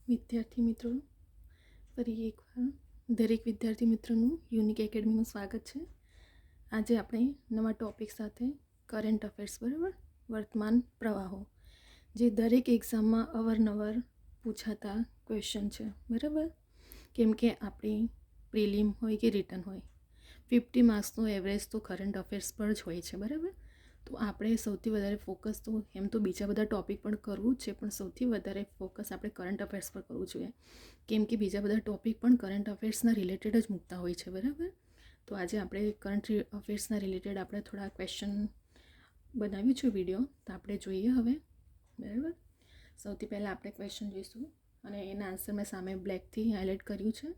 વિદ્યાર્થી મિત્રો, ફરી એકવાર દરેક વિદ્યાર્થી મિત્રોનું યુનિક એકેડમીનું સ્વાગત છે. આજે આપણે નવા ટૉપિક સાથે કરંટ અફેર્સ, બરાબર, વર્તમાન પ્રવાહો, જે દરેક એક્ઝામમાં અવારનવાર પૂછાતા ક્વેશ્ચન છે, બરાબર. કેમ કે આપણી પ્રિલિમ હોય કે રિટન હોય, 50 માર્ક્સનો એવરેજ તો કરંટ અફેર્સ પર જ હોય છે, બરાબર. તો આપણે સૌથી વધારે ફોકસ તો એમ તો બીજા બધા ટૉપિક પણ કરવું જ છે, પણ સૌથી વધારે ફોકસ આપણે કરંટ અફેર્સ પર કરવું જોઈએ, કેમ કે બીજા બધા ટૉપિક પણ કરંટ અફેર્સના રિલેટેડ જ મૂકતા હોય છે, બરાબર. તો આજે આપણે કરંટ અફેર્સના રિલેટેડ આપણે થોડા ક્વેશ્ચન બનાવ્યું છે વિડીયો, તો આપણે જોઈએ હવે, બરાબર. સૌથી પહેલાં આપણે ક્વેશ્ચન જોઈશું અને એના આન્સર મેં સામે બ્લેકથી હાઇલાઇટ કર્યું છે.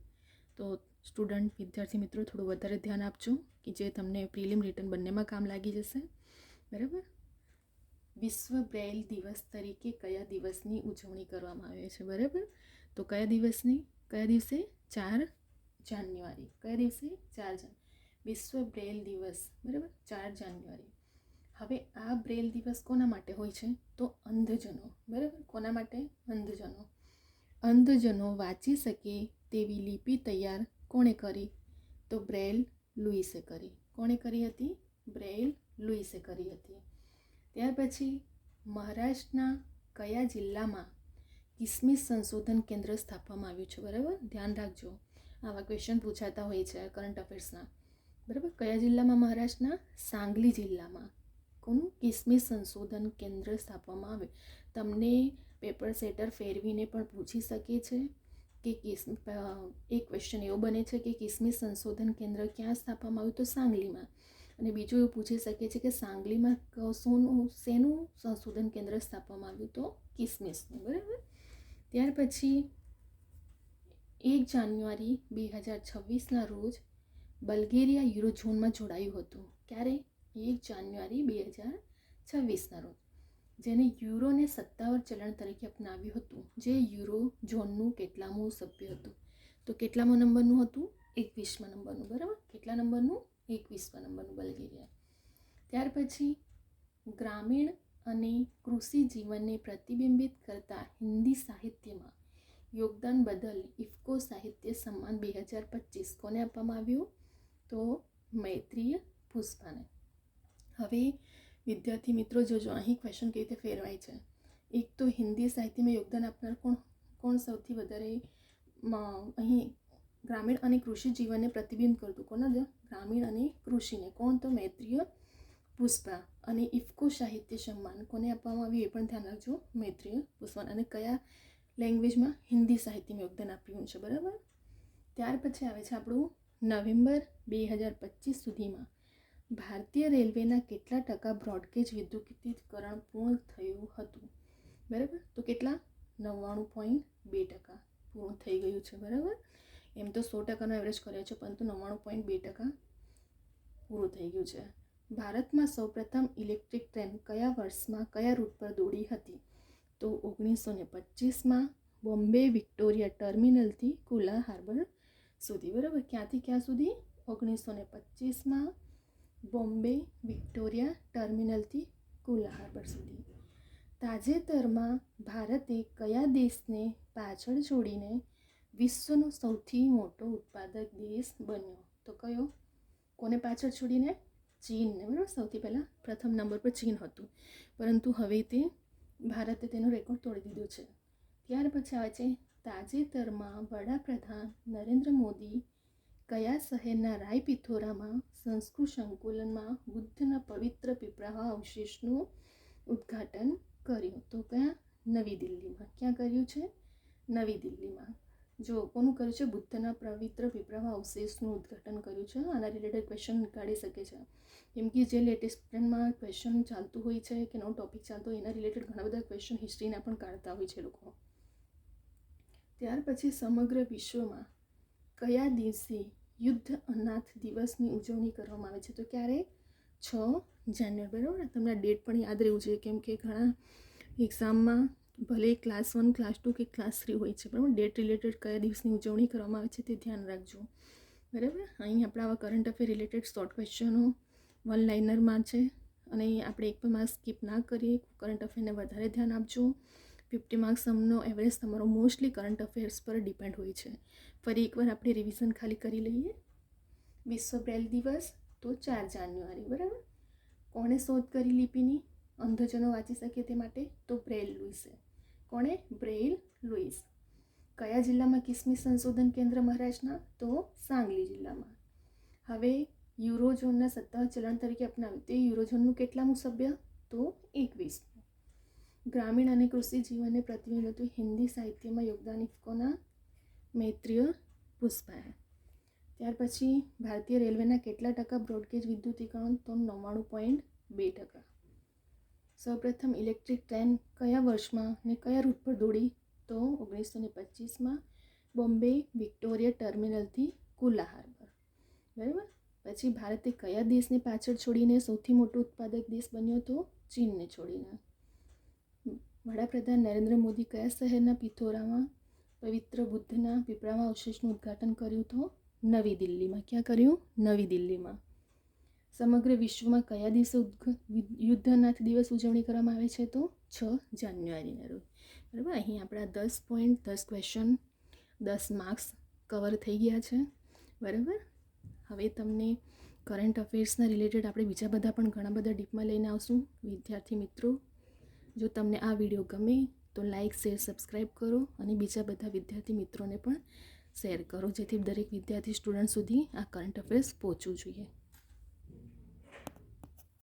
તો સ્ટુડન્ટ વિદ્યાર્થી મિત્રો થોડું વધારે ધ્યાન આપજો કે જે તમને પ્રિલિમ રિટન બંનેમાં કામ લાગી જશે, બરાબર. વિશ્વ બ્રેઇલ દિવસ તરીકે કયા દિવસની ઉજવણી કરવામાં આવે છે, બરાબર. તો કયા દિવસે 4 જાન્યુઆરી. કયા દિવસે? 4 જાન્યુઆરી વિશ્વ બ્રેઇલ દિવસ, બરાબર, 4 જાન્યુઆરી. હવે આ બ્રેઇલ દિવસ કોના માટે હોય છે? તો અંધજનો, બરાબર. કોના માટે? અંધજનો. અંધજનો વાંચી શકે તેવી લિપિ તૈયાર કોણે કરી? તો બ્રેઇલ લુઈસે કરી. કોણે કરી હતી? બ્રેઇલ લુઈસે કરી હતી. ત્યાર પછી મહારાષ્ટ્રના કયા જિલ્લામાં કિસમિસ સંશોધન કેન્દ્ર સ્થાપવામાં આવ્યું છે, બરાબર. ધ્યાન રાખજો, આવા ક્વેશ્ચન પૂછાતા હોય છે કરંટ અફેર્સના, બરાબર. કયા જિલ્લામાં? મહારાષ્ટ્રના સાંગલી જિલ્લામાં કોનું કિસમિસ સંશોધન કેન્દ્ર સ્થાપવામાં આવે. તમને પેપર સેટર ફેરવીને પણ પૂછી શકે છે કે એક ક્વેશ્ચન એવો બને છે કે કિસમિસ સંશોધન કેન્દ્ર ક્યાં સ્થાપવામાં આવ્યું? તો સાંગલીમાં. અને બીજું એવું પૂછી શકે છે કે સાંગલીમાં શેનું સંશોધન કેન્દ્ર સ્થાપવામાં આવ્યું? તો કિસમિસનું, બરાબર. ત્યાર પછી 1 જાન્યુઆરી 2026ના રોજ બલ્ગેરિયા યુરોઝોનમાં જોડાયું હતું. ક્યારે? 1 જાન્યુઆરી 2026ના રોજ, જેને યુરોને સત્તાવાર ચલણ તરીકે અપનાવ્યું હતું, જે યુરો ઝોનનું કેટલામું સભ્ય હતું? તો કેટલામા નંબરનું હતું? 21મા નંબરનું, બરાબર. કેટલા નંબરનું? 21મા નંબરનું બલ્ગેરિયા. ત્યાર પછી ગ્રામીણ અને કૃષિ જીવનને પ્રતિબિંબિત કરતા હિન્દી સાહિત્યમાં યોગદાન બદલ ઇફકો સાહિત્ય સન્માન 2025 કોને આપવામાં આવ્યું? તો મૈત્રીય પુષ્પાને. હવે વિદ્યાર્થી મિત્રો જોજો, અહીં ક્વેશ્ચન કેવી રીતે ફેરવાય છે. એક તો હિન્દી સાહિત્યમાં યોગદાન આપનાર કોણ સૌથી વધારે અહીં ગ્રામીણ અને કૃષિ જીવનને પ્રતિબિંબ કરતું કોના? ગ્રામીણ અને કૃષિને. કોણ? તો મૈત્રીય પુષ્પા. અને ઇફકો સાહિત્ય સન્માન કોને આપવામાં આવ્યું? એ પણ ધ્યાન રાખજો, મૈત્રીય પુષ્પા. અને કયા લેંગ્વેજમાં? હિન્દી સાહિત્યમાં યોગદાન આપ્યું છે, બરાબર. ત્યાર પછી આવે છે આપણું નવેમ્બર 2025 સુધીમાં ભારતીય રેલવેના કેટલા ટકા બ્રોડગેજ વિદ્યુતીકરણ પૂર્ણ થયું હતું, બરાબર. તો કેટલા? 99.2% પૂર્ણ થઈ ગયું છે, બરાબર. એમ તો 100%નો એવરેજ કર્યો છે, પરંતુ 99.2% પૂરું થઈ ગયું છે. ભારતમાં સૌપ્રથમ ઇલેક્ટ્રિક ટ્રેન કયા વર્ષમાં કયા રૂટ પર દોડી હતી? તો 1925માં બોમ્બે વિક્ટોરિયા ટર્મિનલથી કુલા હાર્બર સુધી, બરાબર. ક્યાંથી ક્યાં સુધી? 1925માં બોમ્બે વિક્ટોરિયા ટર્મિનલથી કુલા હાર્બર સુધી. તાજેતરમાં ભારતે કયા દેશને પાછળ છોડીને વિશ્વનો સૌથી મોટો ઉત્પાદક દેશ બન્યો? તો કયો? કોને પાછળ છોડીને? ચીનને, બરાબર. સૌથી પહેલાં પ્રથમ નંબર પર ચીન હતું, પરંતુ હવે ભારતે તેનો રેકોર્ડ તોડી દીધો છે. ત્યાર પછી આવે છે તાજેતરમાં વડાપ્રધાન નરેન્દ્ર મોદી કયા શહેરના રાયપિથોરામાં સંસ્કૃત સંકુલમાં બુદ્ધના પવિત્ર પીપળા અવશેષનું ઉદ્ઘાટન કર્યું? તો ક્યાં? નવી દિલ્હીમાં. ક્યાં કર્યું છે? નવી દિલ્હીમાં. જો કોનું કર્યું છે? બુદ્ધના પવિત્ર પીપળા અવશેષનું ઉદ્ઘાટન કર્યું છે. આના રિલેટેડ ક્વેશ્ચન કાઢી શકે છે, કેમ કે જે લેટેસ્ટ ટ્રેન્ડમાં ક્વેશ્ચન ચાલતું હોય છે કે નવો ટોપિક ચાલતો હોય એના રિલેટેડ ઘણા બધા ક્વેશ્ચન હિસ્ટ્રીના પણ કાઢતા હોય છે લોકો. ત્યાર પછી સમગ્ર વિશ્વમાં કયા દિવસે યુદ્ધ અનાથ દિવસની ઉજવણી કરવામાં આવે છે? તો ક્યારે? 6 જાન્યુઆરી, બરાબર. તમને ડેટ પણ યાદ રહેવું જોઈએ, કેમ કે ઘણા એક્ઝામમાં ભલે ક્લાસ 1, ક્લાસ 2 કે ક્લાસ 3 હોય છે, બરાબર, ડેટ રિલેટેડ કયા દિવસની ઉજવણી કરવામાં આવે છે તે ધ્યાન રાખજો, બરાબર. અહીં આપણા આવા કરંટ અફેર રિલેટેડ શોર્ટ ક્વેશ્ચનો વન લાઇનરમાં છે, અને આપણે એક પણ માર્ક સ્કીપ ના કરીએ. કરંટ અફેરને વધારે ધ્યાન આપજો. 50 માર્ક્સ સમનો એવરેજ તમારો મોસ્ટલી કરંટ અફેર્સ પર ડિપેન્ડ હોય છે. ફરી એકવાર આપણે રિવિઝન ખાલી કરી લઈએ. વિશ્વ બ્રેલ દિવસ તો 4 જાન્યુઆરી, બરાબર. કોણે શોધ કરી લિપિની? અંધજનો વાંચી શકે તે માટે, તો બ્રેલ લુઈસે. કોણે? Braille Louis. કયા જિલ્લામાં કિસમિસ સંશોધન કેન્દ્ર મહારાષ્ટ્રના? તો સાંગલી જિલ્લામાં. હવે યુરોઝોનના સત્તાવાર ચલણ તરીકે અપનાવ્યું તે યુરોઝોનનું કેટલામું સભ્ય? તો 21. ગ્રામીણ અને કૃષિ જીવનને પ્રતિબિંબતું હિન્દી સાહિત્યમાં યોગદાનિકોના મૈત્રીય પુષ્પાએ. ત્યાર પછી ભારતીય રેલવેના કેટલા ટકા બ્રોડગેજ વિદ્યુતીકરણ? તો 99.2%. સૌપ્રથમ ઇલેક્ટ્રિક ટ્રેન કયા વર્ષમાં ને કયા રૂટ પર દોડી? તો 1925માં બોમ્બે વિક્ટોરિયા ટર્મિનલથી કુલા હાર્બર, બરાબર. પછી ભારતે કયા દેશને પાછળ છોડીને સૌથી મોટો ઉત્પાદક દેશ બન્યો? તો ચીનને છોડીને. વડાપ્રધાન નરેન્દ્ર મોદી કયા શહેરના પિથોરામાં પવિત્ર બુદ્ધના પીપળામાં અવશેષનું ઉદ્ઘાટન કર્યું? તો નવી દિલ્હીમાં. ક્યાં કર્યું? નવી દિલ્હીમાં. સમગ્ર વિશ્વમાં કયા દિવસે યુદ્ધના દિવસ ઉજવણી કરવામાં આવે છે? તો 6 જાન્યુઆરીના રોજ, બરાબર. અહીં આપણા 10 પોઈન્ટ 10 ક્વેશ્ચન 10 માર્ક્સ કવર થઈ ગયા છે, બરાબર. હવે તમને કરંટ અફેર્સના રિલેટેડ આપણે બીજા બધા પણ ઘણા બધા ડીપમાં લઈને આવશું. વિદ્યાર્થી મિત્રો, જો તમને આ વિડીયો ગમે તો લાઇક, શેર, સબસ્ક્રાઈબ કરો અને બીજા બધા વિદ્યાર્થી મિત્રોને પણ શેર કરો, જેથી દરેક વિદ્યાર્થી સ્ટુડન્ટ સુધી આ કરંટ અફેર્સ પહોંચવું જોઈએ.